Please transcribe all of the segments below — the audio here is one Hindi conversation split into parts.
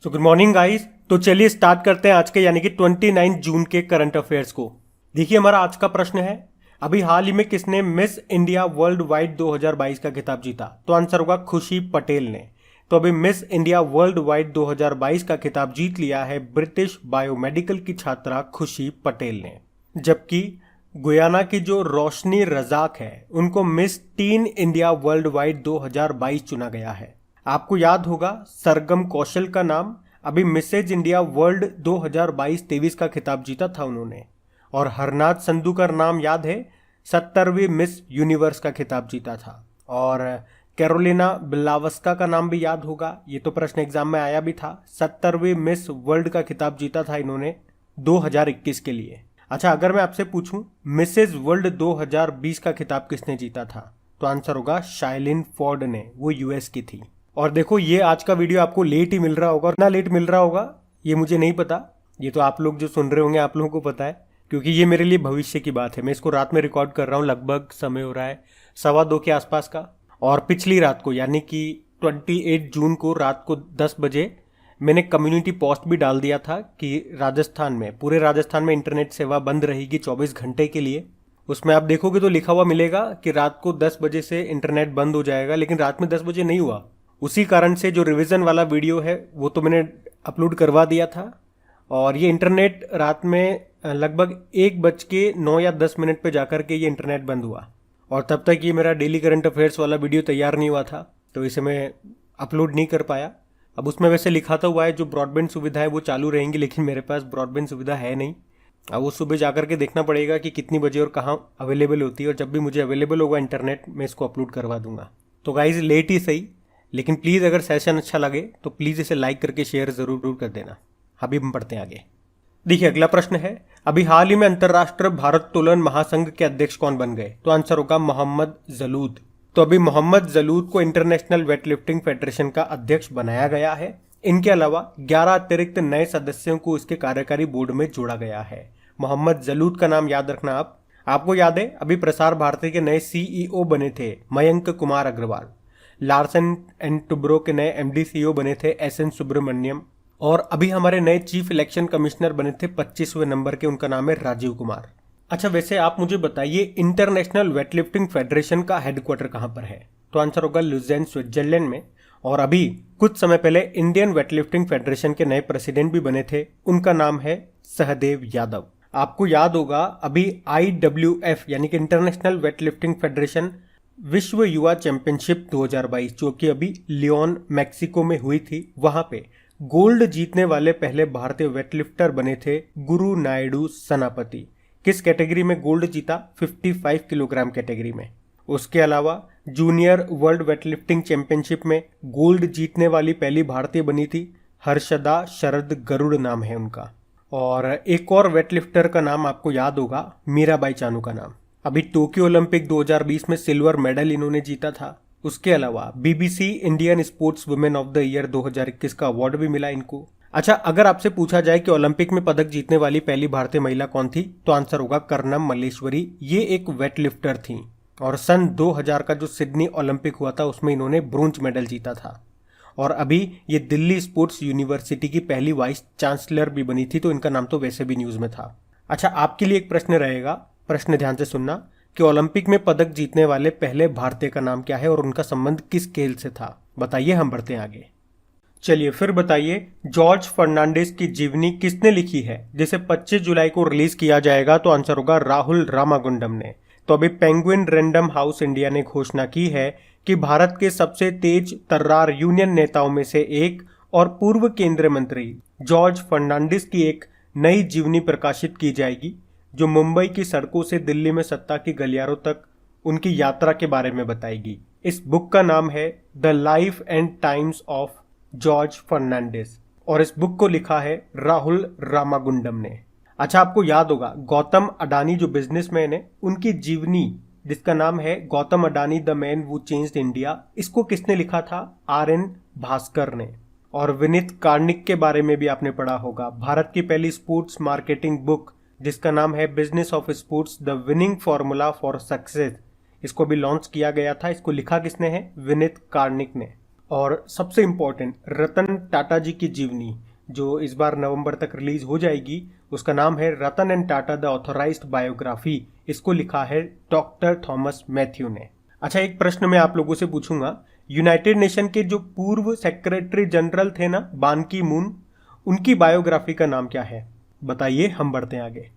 तो गुड मॉर्निंग गाइस। तो चलिए स्टार्ट करते हैं आज के यानी कि 29 जून के करंट अफेयर्स को। देखिए हमारा आज का प्रश्न है, अभी हाल ही में किसने मिस इंडिया वर्ल्ड वाइड 2022 का खिताब जीता? तो आंसर होगा खुशी पटेल ने। तो अभी मिस इंडिया वर्ल्ड वाइड 2022 का खिताब जीत लिया है ब्रिटिश बायोमेडिकल की छात्रा खुशी पटेल ने, जबकि गुयाना की जो रोशनी रजाक है उनको miss tin India world wide 2022 चुना गया है। आपको याद होगा सरगम कौशल का नाम अभी मिसेज इंडिया वर्ल्ड 2022-23 का खिताब जीता था उन्होंने। और हरनाथ संधू का नाम याद है, 70वीं मिस यूनिवर्स का खिताब जीता था। और कैरोलिना बिलावस्का का नाम भी याद होगा, ये तो प्रश्न एग्जाम में आया भी था। 70वीं मिस वर्ल्ड का खिताब जीता था इन्होंने 2021 के लिए। अच्छा, अगर मैं आपसे पूछूं मिसेज वर्ल्ड 2020 का खिताब किसने जीता था, तो आंसर होगा शाइलिन फोर्ड ने, वो यूएस की थी। और देखो ये आज का वीडियो आपको लेट ही मिल रहा होगा, और ना लेट मिल रहा होगा ये मुझे नहीं पता, ये तो आप लोग जो सुन रहे होंगे आप लोगों को पता है, क्योंकि ये मेरे लिए भविष्य की बात है। मैं इसको रात में रिकॉर्ड कर रहा हूँ, लगभग समय हो रहा है 2:15 के आसपास का। और पिछली रात को यानी कि 28 जून को रात को 10 बजे मैंने कम्युनिटी पोस्ट भी डाल दिया था कि राजस्थान में, पूरे राजस्थान में इंटरनेट सेवा बंद रहेगी 24 घंटे के लिए। उसमें आप देखोगे तो लिखा हुआ मिलेगा कि रात को 10 बजे से इंटरनेट बंद हो जाएगा, लेकिन रात में 10 बजे नहीं हुआ। उसी कारण से जो रिवीजन वाला वीडियो है वो तो मैंने अपलोड करवा दिया था, और ये इंटरनेट रात में लगभग 1:09 या 10 मिनट पे जाकर के ये इंटरनेट बंद हुआ। और तब तक ये मेरा डेली करंट अफेयर्स वाला वीडियो तैयार नहीं हुआ था, तो इसे मैं अपलोड नहीं कर पाया। अब उसमें वैसे लिखा तो हुआ है जो ब्रॉडबैंड सुविधा है वो चालू रहेंगी, लेकिन मेरे पास ब्रॉडबैंड सुविधा है नहीं। अब वो सुबह जाकर के देखना पड़ेगा कि कितनी बजे और कहाँ अवेलेबल होती है, और जब भी मुझे अवेलेबल होगा इंटरनेट मैं इसको अपलोड करवा दूंगा। तो गाइज लेट ही सही, लेकिन प्लीज़ अगर सेशन अच्छा लगे तो प्लीज़ इसे लाइक करके शेयर ज़रूर कर देना। अभी हम पढ़ते हैं आगे। देखिए अगला प्रश्न है, अभी हाल ही में अंतर्राष्ट्रीय भारोत्तोलन महासंघ के अध्यक्ष कौन बन गए? तो आंसर होगा मोहम्मद जलूद। तो अभी मोहम्मद जलूद को इंटरनेशनल वेटलिफ्टिंग फेडरेशन का अध्यक्ष बनाया गया है। इनके अलावा 11 अतिरिक्त नए सदस्यों को इसके कार्यकारी बोर्ड में जोड़ा गया है। मोहम्मद जलूद का नाम याद रखना आप। आपको याद है अभी प्रसार भारती के नए सीईओ बने थे मयंक कुमार अग्रवाल। लार्सन एंड टुब्रो के नए एमडी सीईओ बने थे एसएन सुब्रमण्यम। और अभी हमारे नए चीफ इलेक्शन कमिश्नर बने थे 25वें नंबर के, उनका नाम है राजीव कुमार। अच्छा, वैसे आप मुझे बताइए इंटरनेशनल वेटलिफ्टिंग फेडरेशन का हेडक्वार्टर कहां पर है? तो आंसर होगा लुज़ेन स्विट्जरलैंड में। और अभी कुछ समय पहले इंडियन वेटलिफ्टिंग फेडरेशन के नए प्रेसिडेंट भी बने थे, उनका नाम है सहदेव यादव। आपको याद होगा अभी IWF यानी कि इंटरनेशनल वेटलिफ्टिंग फेडरेशन विश्व युवा चैंपियनशिप 2022 जो कि अभी लियोन मैक्सिको में हुई थी, वहां पे गोल्ड जीतने वाले पहले भारतीय वेटलिफ्टर बने थे गुरु नायडू सनापति। किस कैटेगरी में गोल्ड जीता? 55 किलोग्राम कैटेगरी में। उसके अलावा जूनियर वर्ल्ड वेटलिफ्टिंग चैंपियनशिप में गोल्ड जीतने वाली पहली भारतीय बनी थी हर्षदा शरद गरुड़ नाम है उनका। और एक और वेटलिफ्टर का नाम आपको याद होगा, मीराबाई चानू का नाम। अभी टोक्यो ओलंपिक 2020 में सिल्वर मेडल इन्होंने जीता था। उसके अलावा BBC Indian sports women of the year 2021 का अवार्ड भी मिला इनको। अच्छा, अगर आपसे पूछा जाए कि ओलंपिक में पदक जीतने वाली पहली भारतीय महिला कौन थी, तो आंसर होगा कर्णम मल्लेश्वरी। ये एक वेटलिफ्टर थी, और सन 2000 का जो सिडनी ओलंपिक हुआ था उसमें इन्होंने ब्रोंज मेडल जीता था। और अभी ये दिल्ली स्पोर्ट्स यूनिवर्सिटी की पहली वाइस चांसलर भी बनी थी, तो इनका नाम तो वैसे भी न्यूज में था। अच्छा, आपके लिए एक प्रश्न रहेगा, प्रश्न ध्यान से सुनना कि ओलंपिक में पदक जीतने वाले पहले भारतीय का नाम क्या है और उनका संबंध किस खेल से था? बताइए, हम बढ़ते हैं आगे। चलिए फिर बताइए, जॉर्ज फर्नांडिस की जीवनी किसने लिखी है जिसे 25 जुलाई को रिलीज किया जाएगा? तो आंसर होगा राहुल रामागुंडम ने। तो अभी पेंगुइन रैंडम हाउस इंडिया ने घोषणा की है कि भारत के सबसे तेज तर्रार यूनियन नेताओं में से एक और पूर्व केंद्रीय मंत्री जॉर्ज फर्नांडिस की एक नई जीवनी प्रकाशित की जाएगी, जो मुंबई की सड़कों से दिल्ली में सत्ता की गलियारों तक उनकी यात्रा के बारे में बताएगी। इस बुक का नाम है the life and times of George Fernandes, और इस बुक को लिखा है राहुल रामागुंडम ने। अच्छा, आपको याद होगा गौतम अडानी जो बिजनेसमैन है, उनकी जीवनी जिसका नाम है गौतम अडानी द मैन वो चेंज्ड इंडिया, इसको किसने लिखा था? RN भास्कर ने। और विनीत कार्निक के बारे में भी आपने पढ़ा होगा, भारत की पहली स्पोर्ट्स मार्केटिंग बुक जिसका नाम है business of sports the winning formula for success, इसको भी लॉन्च किया गया था। इसको लिखा किसने है? विनीत कार्निक ने। और सबसे इम्पोर्टेंट रतन टाटा जी की जीवनी जो इस बार नवंबर तक रिलीज हो जाएगी, उसका नाम है Ratan and Tata the authorised biography. इसको लिखा है डॉक्टर थॉमस मैथ्यू ने। अच्छा, एक प्रश्न मैं आप लोगों से पूछूंगा, यूनाइटेड नेशन के जो पूर्व सेक्रेटरी जनरल थे ना, बान की मून, उनकी बायोग्राफी का नाम क्या है? बताइए, हम बढ़ते हैं आगे।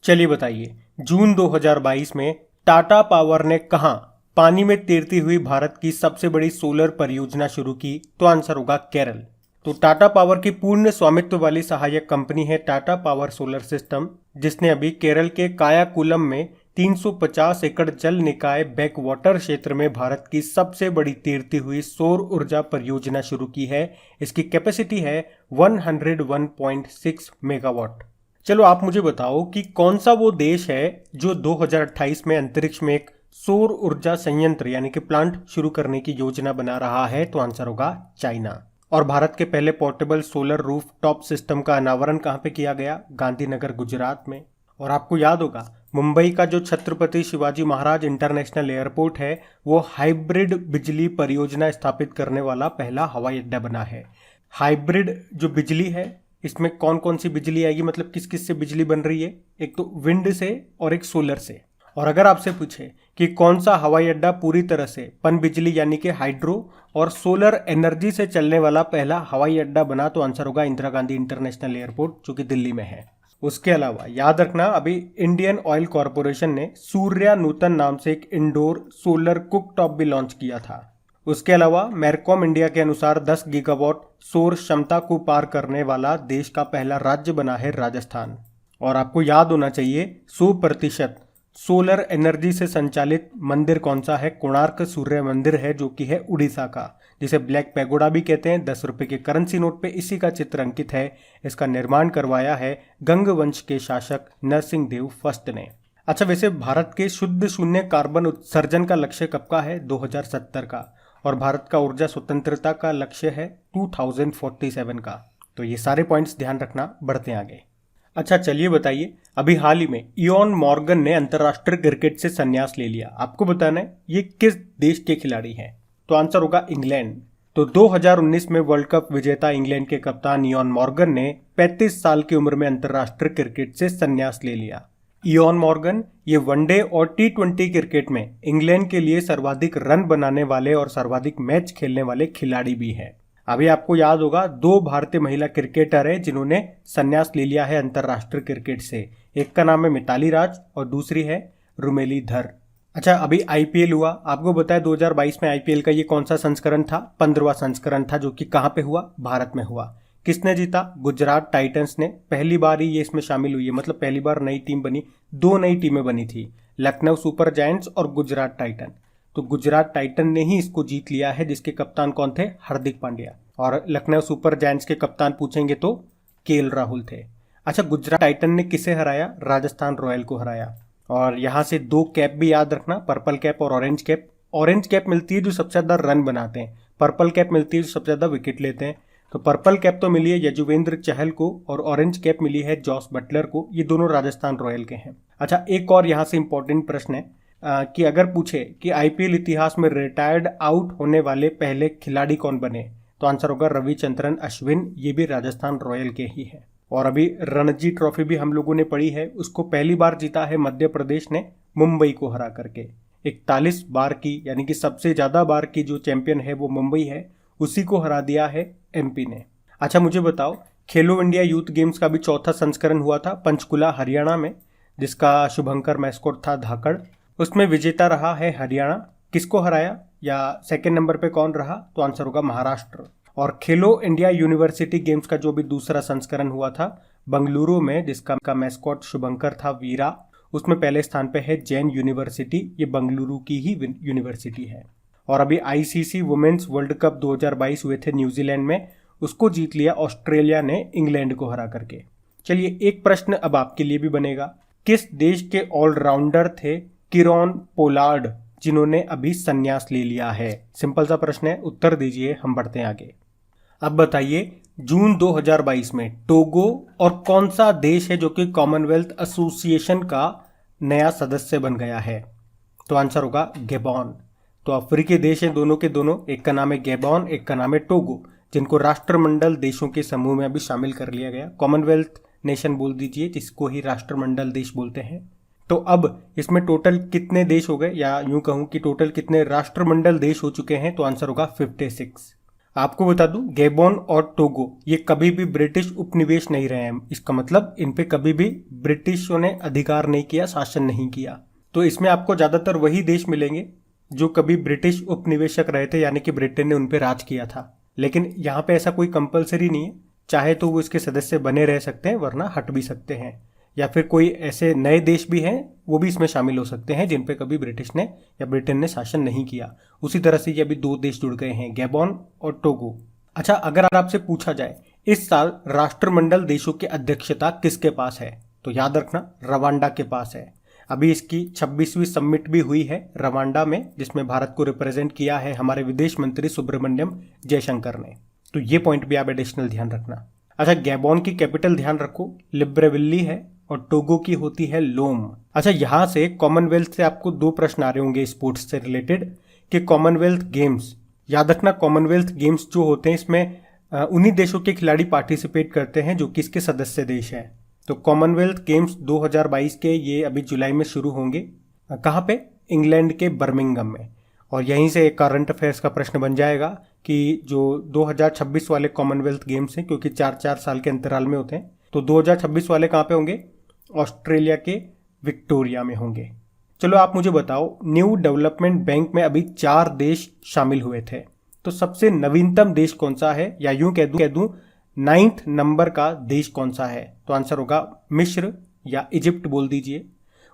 चलिए बताइए, जून 2022 में टाटा पावर ने कहां पानी में तैरती हुई भारत की सबसे बड़ी सोलर परियोजना शुरू की? तो आंसर होगा केरल। तो टाटा पावर की पूर्ण स्वामित्व वाली सहायक कंपनी है टाटा पावर सोलर सिस्टम, जिसने अभी केरल के कायाकुलम में 350 एकड़ जल निकाय बैक वाटर क्षेत्र में भारत की सबसे बड़ी तैरती हुई सौर ऊर्जा परियोजना शुरू की है। इसकी कैपेसिटी है 101.6 मेगावाट। चलो आप मुझे बताओ कि कौन सा वो देश है जो 2028 में अंतरिक्ष में एक सौर ऊर्जा संयंत्र यानी कि प्लांट शुरू करने की योजना बना रहा है? तो आंसर होगा चाइना। और भारत के पहले portable solar roof top system का अनावरण कहाँ पे किया गया? गांधीनगर, गुजरात में। और आपको याद होगा, मुंबई का जो छत्रपति शिवाजी महाराज इंटरनेशनल एयरपोर्ट है, वो हाइब्रिड बिजली परियोजना स्थापित करने वाला पहला हवाई अड्डा बना है। हाइब्रिड जो बिजली है, इसमें कौन कौन सी बिजली आएगी, मतलब किस किस से बिजली बन रही है? एक तो विंड से और एक सोलर से। और अगर आपसे पूछे कि कौन सा हवाई अड्डा पूरी तरह से पन बिजली यानी कि हाइड्रो और सोलर एनर्जी से चलने वाला पहला हवाई अड्डा बना, तो आंसर होगा इंदिरा गांधी इंटरनेशनल एयरपोर्ट, जो कि दिल्ली में है। उसके अलावा याद रखना, अभी इंडियन ऑयल कॉरपोरेशन ने सूर्या नूतन नाम से एक इंडोर सोलर कुकटॉप भी लॉन्च किया था। उसके अलावा मैरकॉम इंडिया के अनुसार 10 गीगावाट सौर क्षमता को पार करने वाला देश का पहला राज्य बना है राजस्थान। और आपको याद होना चाहिए, 100% सोलर एनर्जी से संचालित मंदिर कौन सा है? कोणार्क सूर्य मंदिर है, जो कि है उड़ीसा का, जिसे ब्लैक पैगोडा भी कहते हैं। 10 रुपए के करेंसी नोट पे इसी का चित्र अंकित है। इसका निर्माण करवाया है गंग वंश के शासक नरसिंह देव फर्स्ट ने। अच्छा, वैसे भारत के शुद्ध शून्य कार्बन उत्सर्जन का लक्ष्य कब का है? 2070 का। और भारत का ऊर्जा स्वतंत्रता का लक्ष्य है 2047 का। तो ये सारे पॉइंट्स ध्यान रखना, बढ़ते हैं आगे। अच्छा, चलिए बताइए, अभी हाल ही में इयोन मॉर्गन ने अंतर्राष्ट्रीय क्रिकेट से संन्यास ले लिया। आपको बताना है ये किस देश के खिलाड़ी हैं? तो आंसर होगा इंग्लैंड। तो 2019 में वर्ल्ड कप विजेता इंग्लैंड के कप्तान इयोन मॉर्गन ने 35 साल की उम्र में अंतर्राष्ट्रीय क्रिकेट से संन्यास ले लिया। इयोन मॉर्गन ये वनडे और T20 क्रिकेट में इंग्लैंड के लिए सर्वाधिक रन बनाने वाले और सर्वाधिक मैच खेलने वाले खिलाड़ी भी हैं। अभी आपको याद होगा, 2 भारतीय महिला क्रिकेटर हैं जिन्होंने संन्यास ले लिया है अंतर्राष्ट्रीय क्रिकेट से। एक का नाम है मिताली राज और दूसरी है रुमेली धर। अच्छा, अभी आईपीएल हुआ। आपको बताया 2022 में आईपीएल का ये कौन सा संस्करण था? 15वां संस्करण था, जो कि कहाँ पे हुआ? भारत में हुआ। किसने जीता? गुजरात टाइटंस ने। पहली बार ही ये इसमें शामिल हुई है, मतलब पहली बार नई टीम बनी। 2 नई टीमें बनी थी, लखनऊ सुपर जायंट्स और गुजरात टाइटन। तो गुजरात टाइटन ने ही इसको जीत लिया है, जिसके कप्तान कौन थे? हार्दिक पांड्या। और लखनऊ सुपर जायंट्स के कप्तान पूछेंगे तो केएल राहुल थे। अच्छा, गुजरात टाइटन ने किसे हराया? राजस्थान रॉयल को हराया। और यहाँ से 2 कैप भी याद रखना, पर्पल कैप और ऑरेंज कैप। ऑरेंज कैप मिलती है जो सबसे ज्यादा रन बनाते हैं, पर्पल कैप मिलती है जो सबसे ज्यादा विकेट लेते हैं। तो पर्पल कैप तो मिली है यजुवेंद्र चहल को और ऑरेंज कैप मिली है जॉस बटलर को। ये दोनों राजस्थान रॉयल के हैं। अच्छा, एक और यहाँ से इंपॉर्टेंट प्रश्न है कि अगर पूछे कि आईपीएल इतिहास में रिटायर्ड आउट होने वाले पहले खिलाड़ी कौन बने, तो आंसर होगा रविचंद्रन अश्विन। ये भी राजस्थान रॉयल के ही है। और अभी रणजी ट्रॉफी भी हम लोगों ने पढ़ी है, उसको पहली बार जीता है मध्य प्रदेश ने मुंबई को हरा करके। 41 बार की, यानी कि सबसे ज्यादा बार की जो चैंपियन है वो मुंबई है, उसी को हरा दिया है एमपी ने। अच्छा, मुझे बताओ, खेलो इंडिया यूथ गेम्स का भी 4था संस्करण हुआ था पंचकुला हरियाणा में, जिसका शुभंकर मैस्कोट था धाकड़। उसमें विजेता रहा है हरियाणा। किसको हराया या सेकंड नंबर पे कौन रहा? तो आंसर होगा महाराष्ट्र। और खेलो इंडिया यूनिवर्सिटी गेम्स का जो भी दूसरा संस्करण हुआ था बंगलुरु में, जिसका मैस्कॉट शुभंकर था वीरा, उसमें पहले स्थान पे है जैन यूनिवर्सिटी। ये बंगलुरु की ही यूनिवर्सिटी है। और अभी आईसीसी वुमेन्स वर्ल्ड कप 2022 हुए थे न्यूजीलैंड में, उसको जीत लिया ऑस्ट्रेलिया ने इंग्लैंड को हरा करके। चलिए, एक प्रश्न अब आपके लिए भी बनेगा, किस देश के ऑलराउंडर थे किरोन पोलार्ड, जिन्होंने अभी संन्यास ले लिया है? सिंपल सा प्रश्न है, उत्तर दीजिए, हम बढ़ते हैं आगे। अब बताइए, जून 2022 में टोगो और कौन सा देश है जो कि कॉमनवेल्थ एसोसिएशन का नया सदस्य बन गया है? तो आंसर होगा गैबॉन। तो अफ्रीकी देश हैं दोनों के दोनों, एक का नाम है गैबॉन, एक का नाम है टोगो, जिनको राष्ट्रमंडल देशों के समूह में अभी शामिल कर लिया गया। कॉमनवेल्थ नेशन बोल दीजिए, जिसको ही राष्ट्रमंडल देश बोलते हैं। तो अब इसमें टोटल कितने देश हो गए, या यूं कहूं कि टोटल कितने राष्ट्रमंडल देश हो चुके हैं, तो आंसर होगा 56। आपको बता दूं, गैबोन और टोगो ये कभी भी ब्रिटिश उपनिवेश नहीं रहे हैं। इसका मतलब इन पे कभी भी ब्रिटिशों ने अधिकार नहीं किया, शासन नहीं किया। तो इसमें आपको ज्यादातर वही देश मिलेंगे जो कभी ब्रिटिश उपनिवेशक रहे थे, यानी कि ब्रिटेन ने उन पे राज किया था। लेकिन यहाँ पे ऐसा कोई कंपलसरी नहीं है, चाहे तो वो इसके सदस्य बने रह सकते हैं, वरना हट भी सकते हैं। या फिर कोई ऐसे नए देश भी हैं, वो भी इसमें शामिल हो सकते हैं जिन पे कभी ब्रिटिश ने या ब्रिटेन ने शासन नहीं किया। उसी तरह से ये अभी 2 देश जुड़ गए हैं, गैबॉन और टोगो। अच्छा, अगर आपसे पूछा जाए इस साल राष्ट्रमंडल देशों की अध्यक्षता किसके पास है, तो याद रखना रवांडा के पास है। अभी इसकी 26वीं समिट भी हुई है रवांडा में, जिसमें भारत को रिप्रेजेंट किया है हमारे विदेश मंत्री सुब्रमण्यम जयशंकर ने। तो ये पॉइंट भी आप एडिशनल ध्यान रखना। अच्छा, गैबॉन की कैपिटल ध्यान रखो, लिब्रेविली है, और टोगो की होती है लोम। अच्छा, यहां से कॉमनवेल्थ से आपको 2 प्रश्न आ रहे होंगे स्पोर्ट्स से रिलेटेड, कि कॉमनवेल्थ गेम्स, याद रखना कॉमनवेल्थ गेम्स जो होते हैं इसमें उन्हीं देशों के खिलाड़ी पार्टिसिपेट करते हैं जो कि इसके सदस्य देश हैं। तो कॉमनवेल्थ गेम्स 2022 के ये अभी जुलाई में शुरू होंगे। कहाँ पे? इंग्लैंड के बर्मिंघम में। और यहीं से एक करंट अफेयर्स का प्रश्न बन जाएगा कि जो 2026 वाले कॉमनवेल्थ गेम्स हैं, क्योंकि 4-4 साल के अंतराल में होते हैं, तो 2026 वाले कहाँ पे होंगे? ऑस्ट्रेलिया के विक्टोरिया में होंगे। चलो आप मुझे बताओ, न्यू डेवलपमेंट बैंक में अभी 4 देश शामिल हुए थे, तो सबसे नवीनतम देश कौन सा है, या यूं कह दूं 9th नंबर का देश कौन सा है? तो आंसर होगा मिस्र या इजिप्ट बोल दीजिए।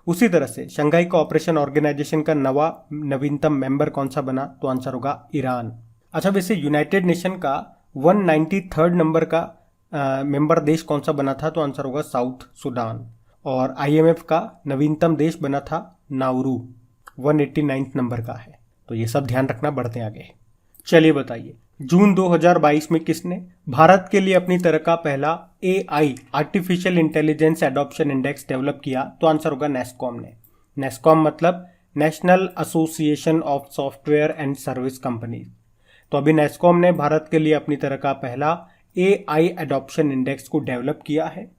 उसी तरह से शंघाई कोऑपरेशन ऑर्गेनाइजेशन का नवीनतम मेंबर कौन सा बना? तो आंसर होगा ईरान। अच्छा, वैसे यूनाइटेड नेशन का 193rd नंबर का मेंबर देश कौन सा बना था? तो आंसर होगा साउथ सुडान। और IMF का नवीनतम देश बना था नाउरू, 189th नंबर का है। तो ये सब ध्यान रखना, बढ़ते आगे। चलिए बताइए, जून 2022 में किसने भारत के लिए अपनी तरह का पहला AI artificial intelligence adoption index develop किया? तो आंसर होगा नेस्कॉम ने। नेस्कॉम मतलब national association of software and service company. तो अभी नेस्कॉम ने भारत के लिए अपनी तरह का पहला AI एडॉप्शन इंडेक्स को डेवलप किया है।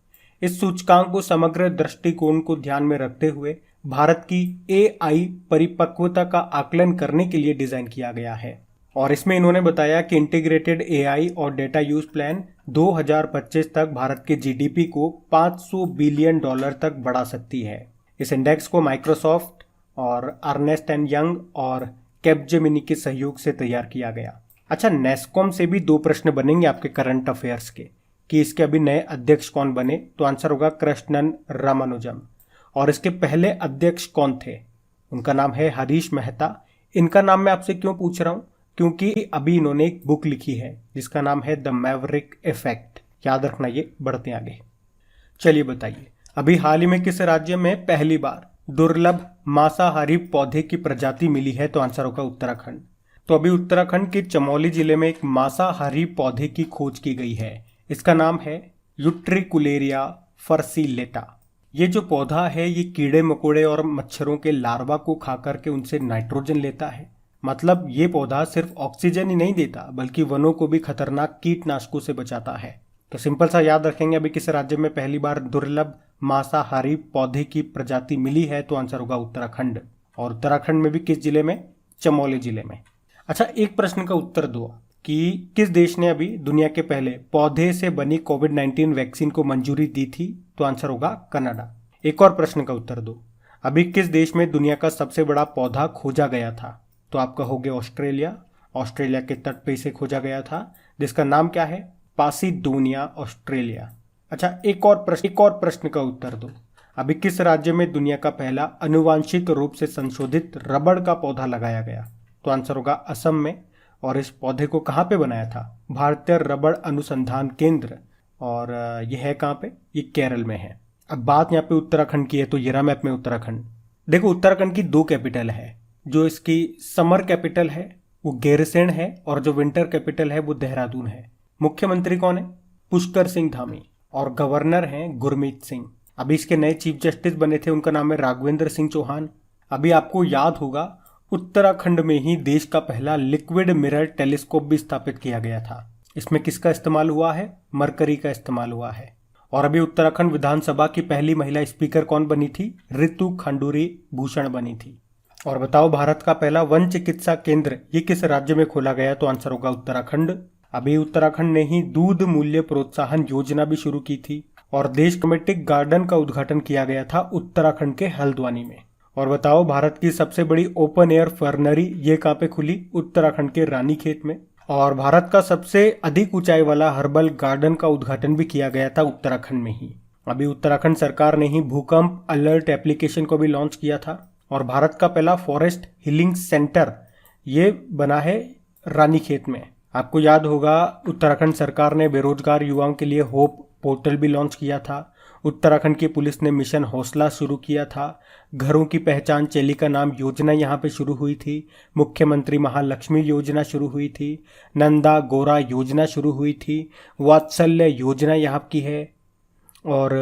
इस सूचकांक को समग्र दृष्टिकोण को ध्यान में रखते हुए भारत की AI परिपक्वता का आकलन करने के लिए डिजाइन किया गया है। और इसमें इन्होंने बताया कि इंटीग्रेटेड AI और डेटा यूज प्लान 2025 तक भारत के GDP को $500 बिलियन तक बढ़ा सकती है। इस इंडेक्स को माइक्रोसॉफ्ट और अर्नेस्ट एंड यंग और कैपजेमिनी के सहयोग से तैयार किया गया। अच्छा, नेस्कॉम से भी 2 प्रश्न बनेंगे आपके करंट अफेयर्स के, कि इसके अभी नए अध्यक्ष कौन बने? तो आंसर होगा कृष्णन रामानुजम। और इसके पहले अध्यक्ष कौन थे? उनका नाम है हरीश मेहता। इनका नाम मैं आपसे क्यों पूछ रहा हूं? क्योंकि अभी इन्होंने एक बुक लिखी है जिसका नाम है द मैवरिक इफेक्ट। याद रखना, ये बढ़ते आगे। चलिए बताइए, अभी हाल ही में किस राज्य में पहली बार दुर्लभ मांसाहारी पौधे की प्रजाति मिली है? तो आंसर होगा उत्तराखंड। तो अभी उत्तराखंड के चमोली जिले में एक मांसाहारी पौधे की खोज की गई है। इसका नाम है यूट्रिकुलेरिया फर्सिलेटा। ये जो पौधा है ये कीड़े मकोड़े और मच्छरों के लार्वा को खा करके उनसे नाइट्रोजन लेता है। मतलब ये पौधा सिर्फ ऑक्सीजन ही नहीं देता, बल्कि वनों को भी खतरनाक कीटनाशकों से बचाता है। तो सिंपल सा याद रखेंगे, अभी किस राज्य में पहली बार दुर्लभ मांसाहारी पौधे की प्रजाति मिली है? तो आंसर होगा उत्तराखंड। और उत्तराखंड में भी किस जिले में? चमोली जिले में। अच्छा, एक प्रश्न का उत्तर दो कि किस देश ने अभी दुनिया के पहले पौधे से बनी कोविड-19 वैक्सीन को मंजूरी दी थी? तो आंसर होगा कनाडा। एक और प्रश्न का उत्तर दो, अभी किस देश में दुनिया का सबसे बड़ा पौधा खोजा गया था? तो आप कहोगे ऑस्ट्रेलिया। ऑस्ट्रेलिया के तट पे इसे खोजा गया था, जिसका नाम क्या है? पासिडोनिया ऑस्ट्रेलिया। अच्छा, एक और प्रश्न का उत्तर दो, अभी किस राज्य में दुनिया का पहला अनुवांशिक रूप से संशोधित रबड़ का पौधा लगाया गया? तो आंसर होगा असम में। और इस पौधे को कहाँ पे बनाया था? भारतीय रबड़ अनुसंधान केंद्र। और यह है कहाँ पे? ये केरल में है। अब बात यहाँ पे उत्तराखंड की है, तो ये रहा मैप में उत्तराखंड। देखो, उत्तराखंड की 2 कैपिटल है। जो इसकी समर कैपिटल है वो गैरसैंण है, और जो विंटर कैपिटल है वो देहरादून है। मुख्यमंत्री कौन है? पुष्कर सिंह धामी। और गवर्नर हैं गुरमीत सिंह। अभी इसके नए चीफ जस्टिस बने थे, उनका नाम है राघवेंद्र सिंह चौहान। अभी आपको याद होगा उत्तराखंड में ही देश का पहला लिक्विड मिरर टेलीस्कोप भी स्थापित किया गया था। इसमें किसका इस्तेमाल हुआ है? मरकरी का इस्तेमाल हुआ है। और अभी उत्तराखंड विधानसभा की पहली महिला स्पीकर कौन बनी थी? ऋतु खंडूरी भूषण बनी थी। और बताओ, भारत का पहला वन चिकित्सा केंद्र ये किस राज्य में खोला गया? तो आंसर होगा उत्तराखंड। अभी उत्तराखंड ने ही दूध मूल्य प्रोत्साहन योजना भी शुरू की थी। और देश कमेटिक गार्डन का उद्घाटन किया गया था उत्तराखंड के हल्द्वानी में। और बताओ, भारत की सबसे बड़ी ओपन एयर फर्नरी ये कहाँ पे खुली? उत्तराखंड के रानीखेत में। और भारत का सबसे अधिक ऊंचाई वाला हर्बल गार्डन का उद्घाटन भी किया गया था उत्तराखंड में ही। अभी उत्तराखंड सरकार ने ही भूकंप अलर्ट एप्लीकेशन को भी लॉन्च किया था। और भारत का पहला फॉरेस्ट हीलिंग सेंटर ये बना है रानीखेत में। आपको याद होगा, उत्तराखंड सरकार ने बेरोजगार युवाओं के लिए होप पोर्टल भी लॉन्च किया था। उत्तराखंड की पुलिस ने मिशन हौसला शुरू किया था। घरों की पहचान चेलिका नाम योजना यहाँ पे शुरू हुई थी। मुख्यमंत्री महालक्ष्मी योजना शुरू हुई थी। नंदा गौरा योजना शुरू हुई थी। वात्सल्य योजना यहाँ की है। और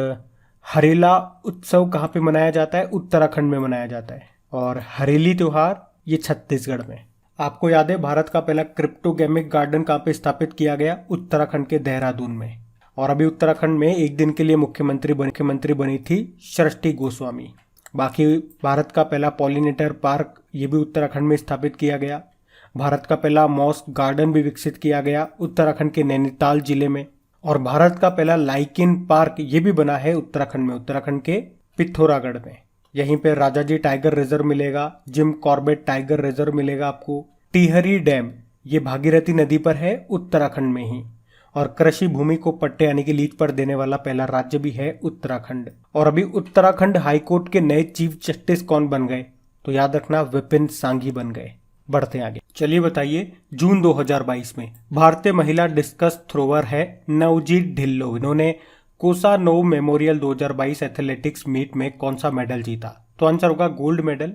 हरेला उत्सव कहाँ पे मनाया जाता है? उत्तराखंड में मनाया जाता है। और हरेली त्योहार ये छत्तीसगढ़ में। आपको याद है, भारत का पहला क्रिप्टोगेमिक गार्डन कहाँ पे स्थापित किया गया? उत्तराखंड के देहरादून में। और अभी उत्तराखंड में एक दिन के लिए मुख्यमंत्री बनी थी सृष्टि गोस्वामी। बाकी भारत का पहला पॉलिनेटर पार्क ये भी उत्तराखंड में स्थापित किया गया। भारत का पहला मॉस गार्डन भी विकसित किया गया उत्तराखंड के नैनीताल जिले में। और भारत का पहला लाइकिन पार्क ये भी बना है उत्तराखंड में, उत्तराखंड के पिथौरागढ़ में। यहीं पे राजाजी टाइगर रिजर्व मिलेगा, जिम कॉर्बेट टाइगर रिजर्व मिलेगा आपको। टिहरी डैम ये भागीरथी नदी पर है उत्तराखंड में ही। और कृषि भूमि को पट्टे यानी कि लीज पर देने वाला पहला राज्य भी है उत्तराखंड। और अभी उत्तराखंड हाईकोर्ट के नए चीफ जस्टिस कौन बन गए? तो याद रखना, विपिन सांघी बन गए। बढ़ते आगे, चलिए बताइए, जून 2022 में भारतीय महिला डिस्कस थ्रोवर है नवजीत ढिल्लो। इन्होंने कोसानोव मेमोरियल 2022 एथलेटिक्स मीट में कौन सा मेडल जीता? तो आंसर होगा गोल्ड मेडल।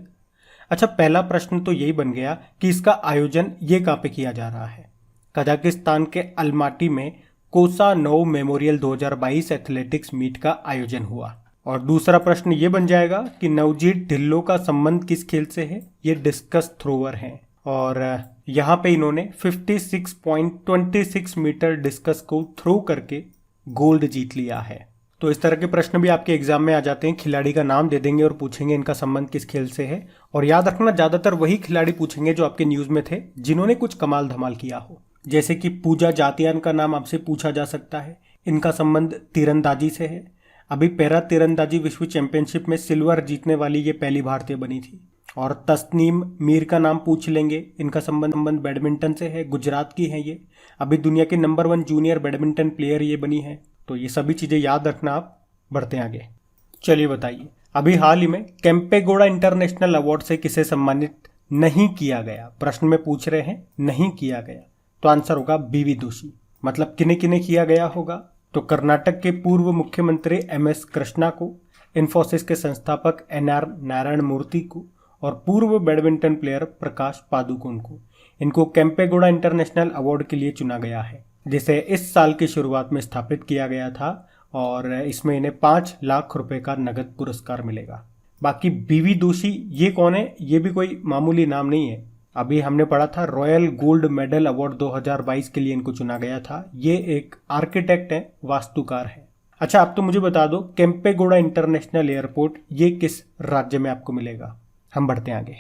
अच्छा, पहला प्रश्न तो यही बन गया कि इसका आयोजन ये कहाँ पे किया जा रहा है? कजाकिस्तान के अलमाटी में कोसानोव मेमोरियल 2022 एथलेटिक्स मीट का आयोजन हुआ। और दूसरा प्रश्न ये बन जाएगा कि नवजीत ढिल्लो का संबंध किस खेल से है? ये डिस्कस थ्रोवर हैं। और यहाँ पे इन्होंने 56.26 मीटर डिस्कस को थ्रो करके गोल्ड जीत लिया है। तो इस तरह के प्रश्न भी आपके एग्जाम में आ जाते हैं। खिलाड़ी का नाम दे देंगे और पूछेंगे इनका संबंध किस खेल से है। और याद रखना, ज्यादातर वही खिलाड़ी पूछेंगे जो आपके न्यूज में थे, जिन्होंने कुछ कमाल धमाल किया हो। जैसे कि पूजा जातियान का नाम आपसे पूछा जा सकता है। इनका संबंध तीरंदाजी से है। अभी पैरा तीरंदाजी विश्व चैंपियनशिप में सिल्वर जीतने वाली ये पहली भारतीय बनी थी। और तस्नीम मीर का नाम पूछ लेंगे। इनका संबंध बैडमिंटन से है, गुजरात की है ये। अभी दुनिया की नंबर 1 जूनियर बैडमिंटन प्लेयर ये बनी है। तो ये सभी चीजें याद रखना आप। बढ़ते आगे, चलिए बताइए, अभी हाल ही में केम्पेगौड़ा इंटरनेशनल अवार्ड से किसे सम्मानित नहीं किया गया? प्रश्न में पूछ रहे हैं, नहीं किया गया। तो आंसर होगा बीवी दोषी। मतलब किन्हें किन्हें किया गया होगा? तो कर्नाटक के पूर्व मुख्यमंत्री MS कृष्णा को, इन्फोसिस के संस्थापक NR नारायण मूर्ति को और पूर्व बैडमिंटन प्लेयर प्रकाश पादुकोण को। इनको केम्पेगौड़ा इंटरनेशनल अवार्ड के लिए चुना गया है, जिसे इस साल की शुरुआत में स्थापित किया गया था। और इसमें इन्हें 5 लाख रुपए का नगद पुरस्कार मिलेगा। बाकी बीवी दोषी ये कौन है? ये भी कोई मामूली नाम नहीं है। अभी हमने पढ़ा था रॉयल गोल्ड मेडल अवार्ड 2022 के लिए इनको चुना गया था। ये एक आर्किटेक्ट है, वास्तुकार है। अच्छा, आप तो मुझे बता दो, केम्पेगौड़ा इंटरनेशनल एयरपोर्ट ये किस राज्य में आपको मिलेगा? हम बढ़ते हैं आगे।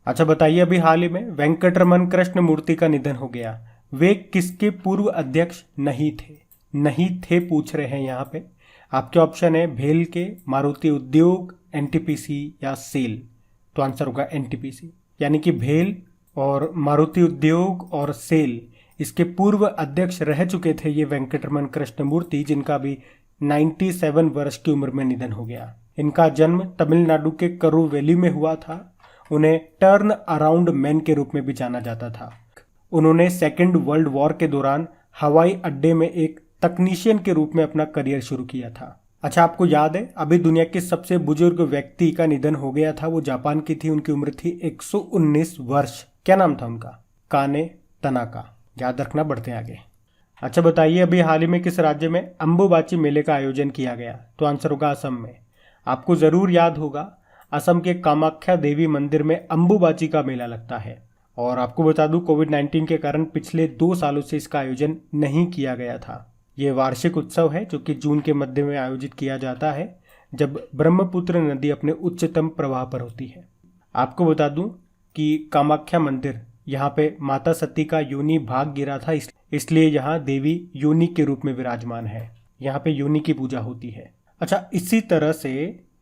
अच्छा बताइए, अभी हाल ही में वेंकटरमन कृष्ण मूर्ति का निधन हो गया। वे किसके पूर्व अध्यक्ष नहीं थे पूछ रहे हैं यहाँ पे। आपके ऑप्शन है भेल के, मारुति उद्योग, NTPC या सेल। तो आंसर होगा NTPC। यानी कि भेल और मारुति उद्योग और सेल इसके पूर्व अध्यक्ष रह चुके थे ये वेंकटरमन कृष्ण मूर्ति, जिनका भी 97 वर्ष की उम्र में निधन हो गया। इनका जन्म तमिलनाडु के करुवेली में हुआ था। उन्हें टर्न अराउंड मैन के रूप में भी जाना जाता था। उन्होंने सेकेंड वर्ल्ड वॉर के दौरान हवाई अड्डे में एक तकनीशियन के रूप में अपना करियर शुरू किया था। अच्छा, आपको याद है अभी दुनिया के सबसे बुजुर्ग व्यक्ति का निधन हो गया था। वो जापान की थी, उनकी उम्र थी 119 वर्ष। क्या नाम था उनका? काने तनाका। याद रखना। बढ़ते आगे। अच्छा बताइए, अभी हाल ही में किस राज्य में अंबुबाची मेले का आयोजन किया गया? तो आंसर होगा असम में। आपको जरूर याद होगा, असम के कामाख्या देवी मंदिर में अंबुबाची का मेला लगता है। और आपको बता दूं, कोविड-19 के कारण पिछले 2 सालों से इसका आयोजन नहीं किया गया था। ये वार्षिक उत्सव है जो कि जून के मध्य में आयोजित किया जाता है, जब ब्रह्मपुत्र नदी अपने उच्चतम प्रवाह पर होती है। आपको बता दूं कि कामाख्या मंदिर, यहाँ पे माता सती का योनि भाग गिरा था, इसलिए यहाँ देवी योनि के रूप में विराजमान है। यहाँ पे योनि की पूजा होती है। अच्छा, इसी तरह से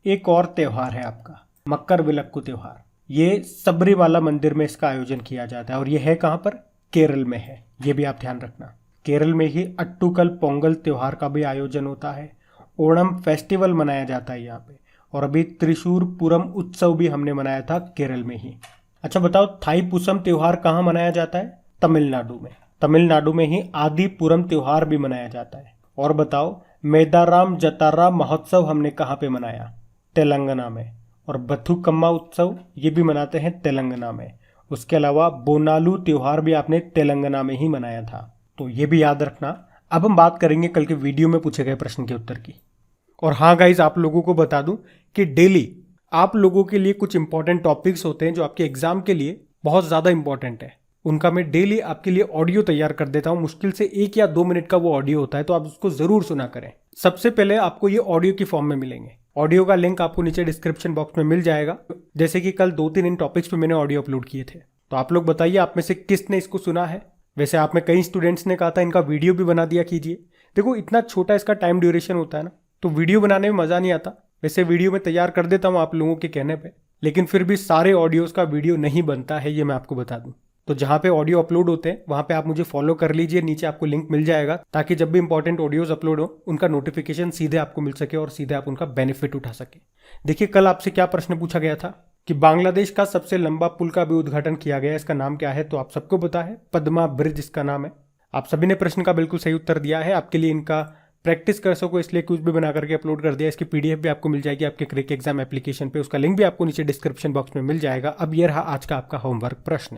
एक और त्योहार है आपका मकर विलक्कु त्योहार। ये सबरीवाला मंदिर में इसका आयोजन किया जाता है और ये है कहाँ पर? केरल में है। ये भी आप ध्यान रखना। केरल में ही अट्टुकल पोंगल त्योहार का भी आयोजन होता है। ओणम फेस्टिवल मनाया जाता है यहाँ पे। और अभी त्रिशूर पूरम उत्सव भी हमने मनाया था केरल में ही। अच्छा बताओ, थाईपुसम त्योहार कहाँ मनाया जाता है? तमिलनाडु में। तमिलनाडु में ही आदिपुरम त्योहार भी मनाया जाता है। और बताओ, मेदाराम जतारा महोत्सव हमने कहाँ पे मनाया? तेलंगाना में। और बथुकम्मा उत्सव ये भी मनाते हैं तेलंगाना में। उसके अलावा बोनालू त्योहार भी आपने तेलंगाना में ही मनाया था, तो ये भी याद रखना। अब हम बात करेंगे कल के वीडियो में पूछे गए प्रश्न के उत्तर की। और हाँ गाइज, आप लोगों को बता दूं कि डेली आप लोगों के लिए कुछ इंपॉर्टेंट टॉपिक्स होते हैं जो आपके एग्जाम के लिए बहुत ज़्यादा इंपॉर्टेंट है। उनका मैं डेली आपके लिए ऑडियो तैयार कर देता हूं। मुश्किल से 1 या 2 मिनट का वो ऑडियो होता है, तो आप उसको ज़रूर सुना करें। सबसे पहले आपको ये ऑडियो की फॉर्म में मिलेंगे। ऑडियो का लिंक आपको नीचे डिस्क्रिप्शन बॉक्स में मिल जाएगा। जैसे कि कल 2-3 इन टॉपिक्स पे मैंने ऑडियो अपलोड किए थे, तो आप लोग बताइए आप में से किसने इसको सुना है। वैसे आप में कई स्टूडेंट्स ने कहा था इनका वीडियो भी बना दिया कीजिए। देखो, इतना छोटा इसका टाइम ड्यूरेशन होता है ना, तो वीडियो बनाने में मज़ा नहीं आता। वैसे वीडियो में तैयार कर देता हूँ आप लोगों के कहने पे, लेकिन फिर भी सारे ऑडियोज़ का वीडियो नहीं बनता है, ये मैं आपको बता दूँ। तो जहाँ पे ऑडियो अपलोड होते हैं वहाँ पे आप मुझे फॉलो कर लीजिए, नीचे आपको लिंक मिल जाएगा, ताकि जब भी इंपॉर्टेंट ऑडियोज़ अपलोड हो उनका नोटिफिकेशन सीधे आपको मिल सके और सीधे आप उनका बेनिफिट उठा सके। देखिए, कल आपसे क्या प्रश्न पूछा गया था कि बांग्लादेश का सबसे लंबा पुल का भी उद्घाटन किया गया, इसका नाम क्या है? तो आप सबको पता है, पद्मा ब्रिज इसका नाम है। आप सभी ने प्रश्न का बिल्कुल सही उत्तर दिया है। आपके लिए इनका प्रैक्टिस कर सको इसलिए कुछ भी बना करके अपलोड कर दिया। इसकी पीडीएफ भी आपको मिल जाएगी आपके क्रिक एग्जाम एप्लीकेशन पे, उसका लिंक भी आपको नीचे डिस्क्रिप्शन बॉक्स में मिल जाएगा। अब ये रहा आज का आपका होमवर्क प्रश्न।